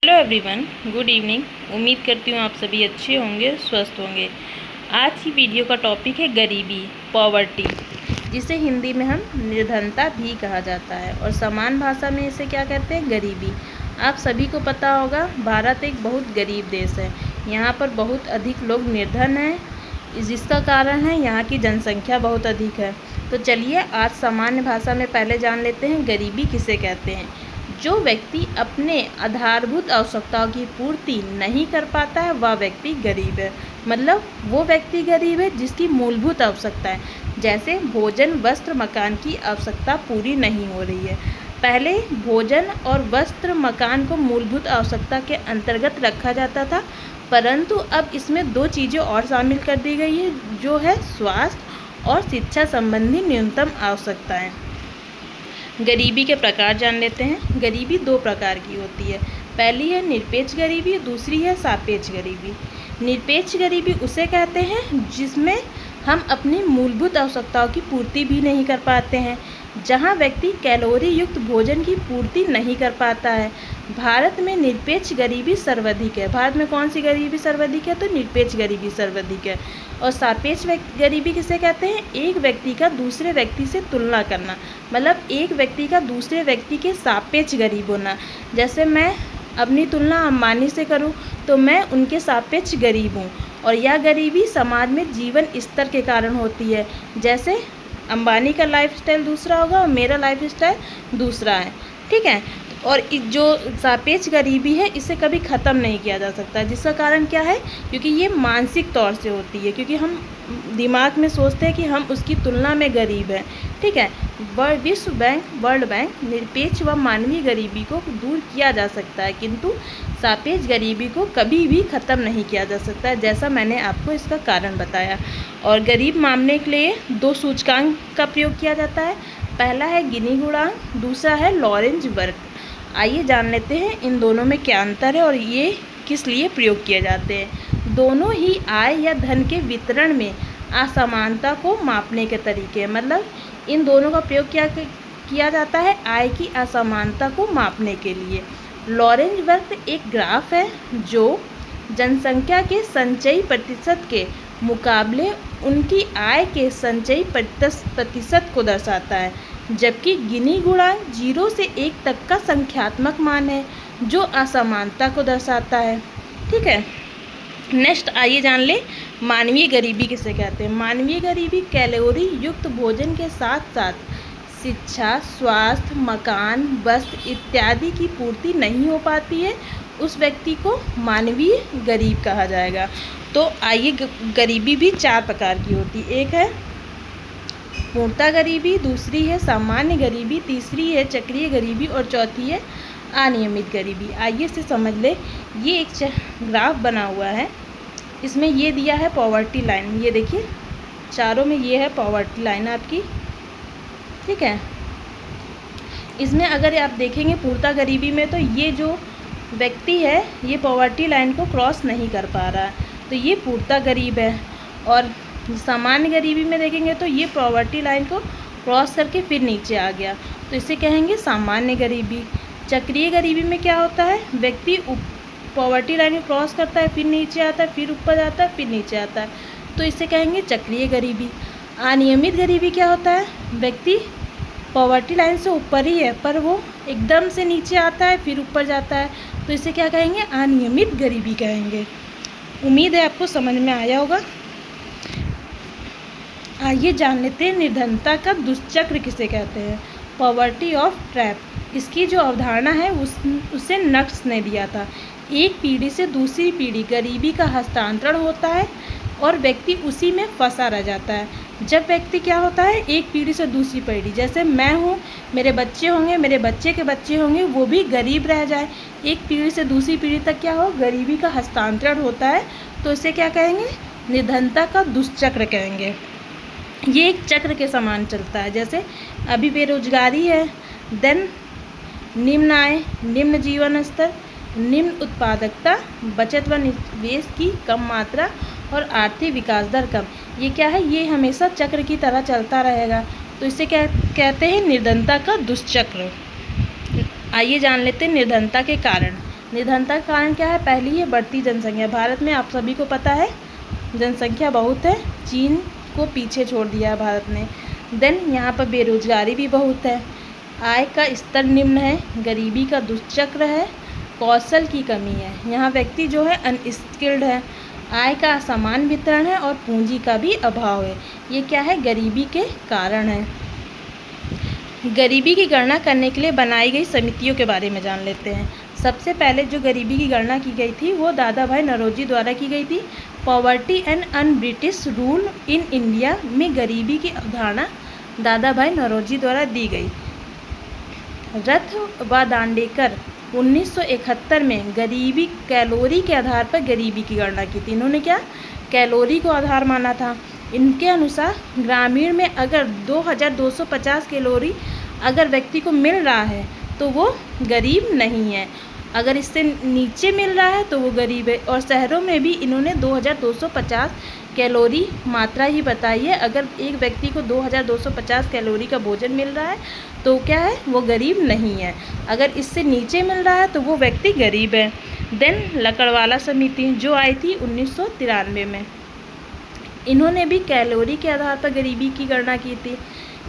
Hello everyone, good evening. उम्मीद करती हूँ आप सभी अच्छे होंगे, स्वस्थ होंगे। आज की वीडियो का टॉपिक है गरीबी, पॉवर्टी, जिसे हिंदी में हम निर्धनता भी कहा जाता है और समान भाषा में इसे क्या कहते हैं, गरीबी। आप सभी को पता होगा, भारत एक बहुत गरीब देश है। यहाँ पर बहुत अधिक लोग निर्धन हैं, जिसका कारण है यहाँ की जनसंख्या बहुत अधिक है। तो चलिए आज सामान्य भाषा में पहले जान लेते हैं गरीबी किसे कहते हैं। जो व्यक्ति अपने आधारभूत आवश्यकताओं की पूर्ति नहीं कर पाता है वह व्यक्ति गरीब है। मतलब वो व्यक्ति गरीब है जिसकी मूलभूत आवश्यकता है, जैसे भोजन, वस्त्र, मकान की आवश्यकता पूरी नहीं हो रही है। पहले भोजन और वस्त्र, मकान को मूलभूत आवश्यकता के अंतर्गत रखा जाता था, परंतु अब इसमें दो चीज़ें और शामिल कर दी गई है, जो है स्वास्थ्य और शिक्षा संबंधी न्यूनतम आवश्यकताएँ। गरीबी के प्रकार जान लेते हैं। गरीबी दो प्रकार की होती है। पहली है निरपेक्ष गरीबी, दूसरी है सापेक्ष गरीबी। निरपेक्ष गरीबी उसे कहते हैं जिसमें हम अपनी मूलभूत आवश्यकताओं की पूर्ति भी नहीं कर पाते हैं, जहां व्यक्ति कैलोरी युक्त भोजन की पूर्ति नहीं कर पाता है। भारत में निरपेक्ष गरीबी सर्वाधिक है। भारत में कौन सी गरीबी सर्वाधिक है? तो निरपेक्ष गरीबी सर्वाधिक है। और सापेक्ष गरीबी किसे कहते हैं? एक व्यक्ति का दूसरे व्यक्ति से तुलना करना, मतलब एक व्यक्ति का दूसरे व्यक्ति के सापेक्ष गरीब होना। जैसे मैं अपनी तुलना अंबानी से करूं तो मैं उनके सापेक्ष गरीब हूं, और यह गरीबी समाज में जीवन स्तर के कारण होती है। जैसे अंबानी का लाइफस्टाइल दूसरा होगा और मेरा लाइफस्टाइल दूसरा है, ठीक है। और जो सापेक्ष गरीबी है इसे कभी ख़त्म नहीं किया जा सकता। जिसका कारण क्या है? क्योंकि ये मानसिक तौर से होती है, क्योंकि हम दिमाग में सोचते हैं कि हम उसकी तुलना में गरीब हैं, ठीक है। विश्व बैंक, वर्ल्ड बैंक निरपेक्ष व मानवीय गरीबी को दूर किया जा सकता है, किंतु सापेक्ष गरीबी को कभी भी ख़त्म नहीं किया जा सकता है, जैसा मैंने आपको इसका कारण बताया। और गरीब मापने के लिए दो सूचकांक का प्रयोग किया जाता है। पहला है गिनी गुणांक, दूसरा है लॉरेंज वर्ग। आइए जान लेते हैं इन दोनों में क्या अंतर है और ये किस लिए प्रयोग किए जाते हैं। दोनों ही आय या धन के वितरण में असमानता को मापने के तरीके, मतलब इन दोनों का प्रयोग किया जाता है आय की असमानता को मापने के लिए। लॉरेंज वर्ग एक ग्राफ है जो जनसंख्या के संचयी प्रतिशत के मुकाबले उनकी आय के संचयी प्रतिशत को दर्शाता है, जबकि गिनी गुणांक 0 से 1 तक का संख्यात्मक मान है जो असमानता को दर्शाता है, ठीक है। नेक्स्ट आइए जान ले मानवीय गरीबी किसे कहते हैं। मानवीय गरीबी कैलोरी युक्त भोजन के साथ साथ शिक्षा, स्वास्थ्य, मकान, वस्त्र इत्यादि की पूर्ति नहीं हो पाती है, उस व्यक्ति को मानवीय गरीब कहा जाएगा। तो आइए, गरीबी भी चार प्रकार की होती है। एक है पूर्णता गरीबी, दूसरी है सामान्य गरीबी, तीसरी है चक्रीय गरीबी और चौथी है अनियमित गरीबी। आइए इसे समझ ले। ये एक ग्राफ बना हुआ है, इसमें ये दिया है पॉवर्टी लाइन। ये देखिए चारों में ये है पॉवर्टी लाइन आपकी, ठीक है। इसमें अगर आप देखेंगे पूर्णता गरीबी में, तो ये जो व्यक्ति है ये पॉवर्टी लाइन को क्रॉस नहीं कर पा रहा है, तो ये पूर्णता गरीब है। और सामान्य गरीबी में देखेंगे तो ये पॉवर्टी लाइन को क्रॉस करके फिर नीचे आ गया, तो इसे कहेंगे सामान्य गरीबी। चक्रीय गरीबी में क्या होता है? व्यक्ति पॉवर्टी लाइन को क्रॉस करता है, फिर नीचे आता है, फिर ऊपर जाता है, फिर नीचे आता है, तो इसे कहेंगे चक्रीय गरीबी। अनियमित गरीबी क्या होता है? व्यक्ति पॉवर्टी लाइन से ऊपर ही है पर वो एकदम से नीचे आता है, फिर ऊपर जाता है, तो इसे क्या कहेंगे? अनियमित गरीबी कहेंगे। उम्मीद है आपको समझ में आया होगा। आइए जान लेते हैं निर्धनता का दुष्चक्र किसे कहते हैं। पॉवर्टी ऑफ ट्रैप, इसकी जो अवधारणा है उसे नक्स ने दिया था। एक पीढ़ी से दूसरी पीढ़ी गरीबी का हस्तांतरण होता है और व्यक्ति उसी में फंसा रह जाता है। जब व्यक्ति क्या होता है, एक पीढ़ी से दूसरी पीढ़ी, जैसे मैं हूँ, मेरे बच्चे होंगे, मेरे बच्चे के बच्चे होंगे, वो भी गरीब रह जाए, एक पीढ़ी से दूसरी पीढ़ी तक क्या हो, गरीबी का हस्तांतरण होता है, तो इसे क्या कहेंगे? निर्धनता का दुष्चक्र कहेंगे। ये एक चक्र के समान चलता है। जैसे अभी बेरोजगारी है, देन निम्न आय, निम्न जीवन स्तर, निम्न उत्पादकता, बचत व निवेश की कम मात्रा और आर्थिक विकास दर कम। ये क्या है? ये हमेशा चक्र की तरह चलता रहेगा, तो इसे क्या कहते हैं? निर्धनता का दुष्चक्र। आइए जान लेते हैं निर्धनता के कारण। निर्धनता का कारण क्या है? पहली है बढ़ती जनसंख्या। भारत में आप सभी को पता है जनसंख्या बहुत है, चीन को पीछे छोड़ दिया है भारत ने। देन यहाँ पर बेरोजगारी भी बहुत है, आय का स्तर निम्न है, गरीबी का दुष्चक्र है, कौशल की कमी है, यहाँ व्यक्ति जो है अनस्किल्ड है, आय का असमान वितरण है और पूंजी का भी अभाव है। ये क्या है? गरीबी के कारण है। गरीबी की गणना करने के लिए बनाई गई समितियों के बारे में जान लेते हैं। सबसे पहले जो गरीबी की गणना की गई थी वो दादा भाई नौरोजी द्वारा की गई थी। Poverty and un British rule in India में गरीबी की अवधारणा दादा भाई नौरोजी द्वारा दी गई। रथ व दांडेकर 1971 में गरीबी कैलोरी के आधार पर गरीबी की गणना की थी। इन्होंने क्या? कैलोरी को आधार माना था। इनके अनुसार ग्रामीण में अगर 2250 कैलोरी अगर व्यक्ति को मिल रहा है तो वो गरीब नहीं है, अगर इससे नीचे मिल रहा है तो वो गरीब है। और शहरों में भी इन्होंने 2250 कैलोरी मात्रा ही बताई है। अगर एक व्यक्ति को 2250 कैलोरी का भोजन मिल रहा है तो क्या है? वो गरीब नहीं है। अगर इससे नीचे मिल रहा है तो वो व्यक्ति गरीब है। देन लकड़वाला समिति जो आई थी 1993 में, इन्होंने भी कैलोरी के आधार पर गरीबी की गणना की थी।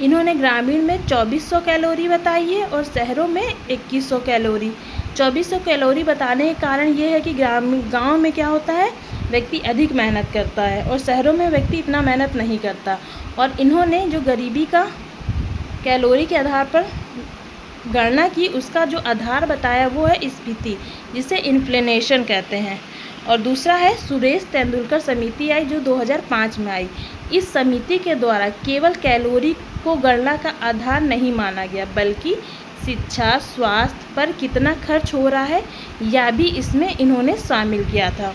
इन्होंने ग्रामीण में 2400 कैलोरी बताई है और शहरों में 2100 कैलोरी। 2400 कैलोरी बताने का कारण ये है कि गांव में क्या होता है? व्यक्ति अधिक मेहनत करता है और शहरों में व्यक्ति इतना मेहनत नहीं करता। और इन्होंने जो गरीबी का कैलोरी के आधार पर गणना की उसका जो आधार बताया वो है स्फीति, जिसे इन्फ्लेशन कहते हैं। और दूसरा है सुरेश तेंदुलकर समिति आई जो 2005 में आई। इस समिति के द्वारा केवल कैलोरी को गणना का आधार नहीं माना गया बल्कि शिक्षा, स्वास्थ्य पर कितना खर्च हो रहा है यह भी इसमें इन्होंने शामिल किया था।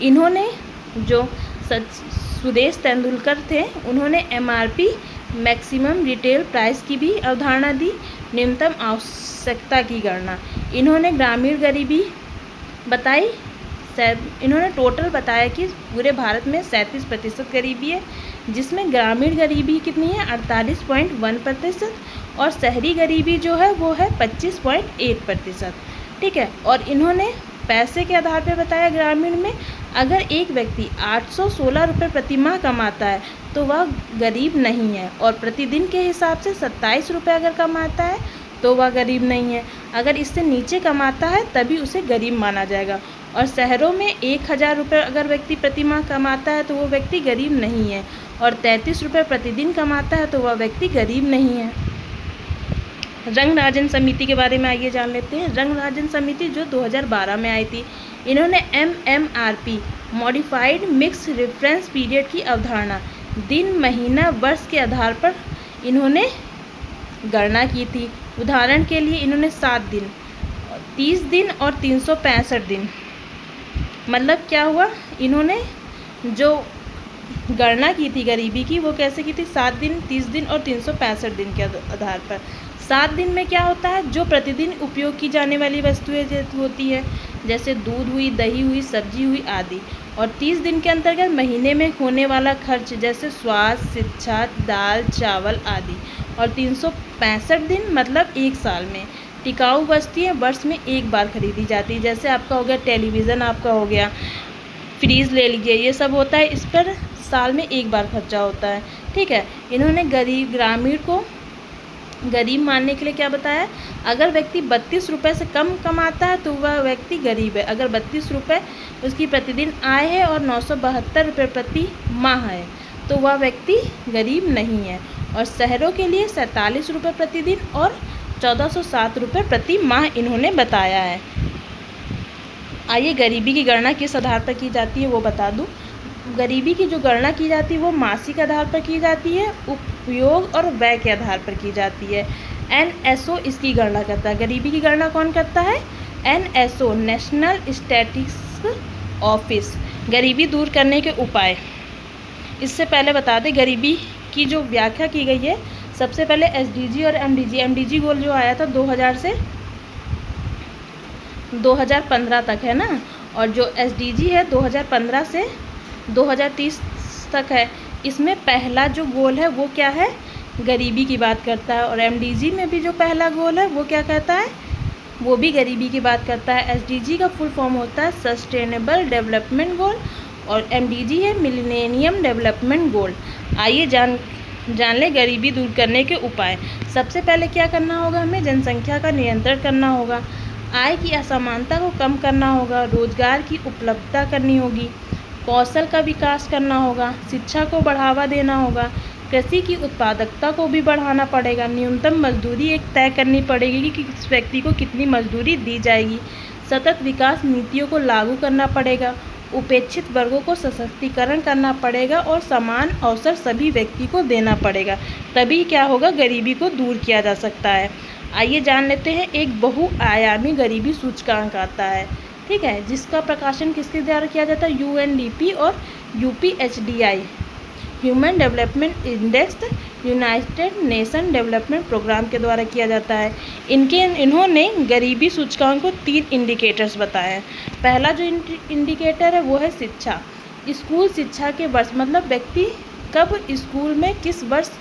इन्होंने जो सुरेश तेंदुलकर थे उन्होंने MRP मैक्सिमम रिटेल प्राइस की भी अवधारणा दी, न्यूनतम आवश्यकता की गणना। इन्होंने ग्रामीण गरीबी बताई। इन्होंने टोटल बताया कि पूरे भारत में 37% गरीबी है, जिसमें ग्रामीण गरीबी कितनी है? 48.1% और शहरी गरीबी जो है वो है 25.8%। ठीक है। और इन्होंने पैसे के आधार पर बताया ग्रामीण में अगर एक व्यक्ति 816 रुपये प्रति माह कमाता है तो वह गरीब नहीं है, और प्रतिदिन के हिसाब से 27 रुपये अगर कमाता है तो वह गरीब नहीं है। अगर इससे नीचे कमाता है तभी उसे गरीब माना जाएगा। और शहरों में 1000 रुपये अगर व्यक्ति प्रति माह कमाता है तो वो व्यक्ति गरीब नहीं है, और 33 रुपये प्रतिदिन कमाता है तो वह व्यक्ति गरीब नहीं है। रंगराजन समिति के बारे में आइए जान लेते हैं। रंगराजन समिति जो 2012 में आई थी, इन्होंने MMRP modified mix reference period की अवधारणा दिन, महीना, वर्ष के आधार पर इन्होंने गणना की थी। उदाहरण के लिए इन्होंने 7 दिन, 30 दिन और 365 दिन, मतलब क्या हुआ? इन्होंने जो गणना की थी गरीबी की वो कैसे की थी? 7 दिन, 30 दिन और 365 दिन के आधार पर। 7 दिन में क्या होता है? जो प्रतिदिन उपयोग की जाने वाली वस्तुएं होती है, जैसे दूध हुई, दही हुई, सब्जी हुई आदि। और 30 दिन के अंतर्गत महीने में होने वाला खर्च जैसे स्वास्थ्य, शिक्षा, दाल, चावल आदि। और 365 दिन मतलब एक साल में। टिकाऊ वस्तुएं वर्ष में एक बार खरीदी जाती है, जैसे आपका हो गया टेलीविज़न, आपका हो गया फ्रीज ले लीजिए, ये सब होता है, इस पर साल में एक बार खर्चा होता है। ठीक है। इन्होंने ग्रामीण को गरीब मानने के लिए क्या बताया? अगर व्यक्ति 32 रुपये से कम कमाता है तो वह व्यक्ति गरीब है। अगर 32 रुपये उसकी प्रतिदिन आय है और 972 रुपये प्रति माह है तो वह व्यक्ति गरीब नहीं है। और शहरों के लिए 47 रुपये प्रतिदिन और 1407 रुपये प्रति माह इन्होंने बताया है। आइए गरीबी की गणना किस आधार पर की जाती है वो बता दूं। गरीबी की जो गणना की जाती है वो मासिक आधार पर की जाती है, उपयोग और व्यय के आधार पर की जाती है। NSO इसकी गणना करता है। गरीबी की गणना कौन करता है? NSO national statistics office. गरीबी दूर करने के उपाय, इससे पहले बता दें गरीबी की जो व्याख्या की गई है, सबसे पहले SDG और MDG। MDG गोल जो आया था 2000 से 2015 तक है ना, और जो SDG है 2015 से 2030 तक है। इसमें पहला जो गोल है वो क्या है? गरीबी की बात करता है। और MDG में भी जो पहला गोल है वो क्या कहता है? वो भी गरीबी की बात करता है। SDG का फुल फॉर्म होता है सस्टेनेबल डेवलपमेंट गोल और MDG है मिलेनियम डेवलपमेंट गोल। आइए जान ले गरीबी दूर करने के उपाय। सबसे पहले क्या करना होगा, हमें जनसंख्या का नियंत्रण करना होगा, आय की असमानता को कम करना होगा, रोजगार की उपलब्धता करनी होगी, कौशल का विकास करना होगा, शिक्षा को बढ़ावा देना होगा, कृषि की उत्पादकता को भी बढ़ाना पड़ेगा, न्यूनतम मजदूरी एक तय करनी पड़ेगी कि किस व्यक्ति को कितनी मजदूरी दी जाएगी, सतत विकास नीतियों को लागू करना पड़ेगा, उपेक्षित वर्गों को सशक्तिकरण करना पड़ेगा और समान अवसर सभी व्यक्ति को देना पड़ेगा। तभी क्या होगा, गरीबी को दूर किया जा सकता है। आइए जान लेते हैं, एक बहुआयामी गरीबी सूचकांक आता है, ठीक है, जिसका प्रकाशन किसके द्वारा किया जाता है, UNDP और UPHDI human development index United Nation development programme के द्वारा किया जाता है। इन्होंने गरीबी सूचकांक को 3 इंडिकेटर्स बताए हैं। पहला जो इंडिकेटर है वो है शिक्षा, स्कूल शिक्षा के वर्ष, मतलब व्यक्ति कब स्कूल में किस वर्ष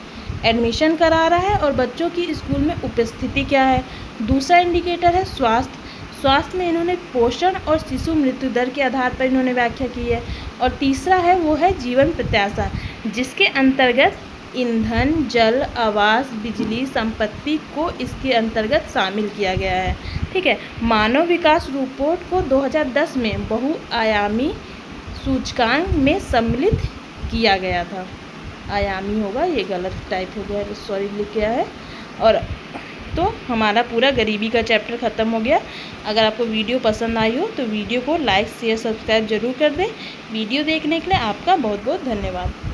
एडमिशन करा रहा है और बच्चों की स्कूल में उपस्थिति क्या है। दूसरा इंडिकेटर है स्वास्थ्य, स्वास्थ्य में इन्होंने पोषण और शिशु मृत्यु दर के आधार पर इन्होंने व्याख्या की है। और तीसरा है वो है जीवन प्रत्याशा, जिसके अंतर्गत ईंधन, जल, आवास, बिजली, संपत्ति को इसके अंतर्गत शामिल किया गया है, ठीक है। मानव विकास रिपोर्ट को 2010 में बहुआयामी सूचकांक में सम्मिलित किया गया था। आयामी होगा, ये गलत टाइप हो गया, सॉरी लिख गया है। और तो हमारा पूरा गरीबी का चैप्टर ख़त्म हो गया। अगर आपको वीडियो पसंद आई हो तो वीडियो को लाइक शेयर सब्सक्राइब जरूर कर दें। वीडियो देखने के लिए आपका बहुत बहुत धन्यवाद।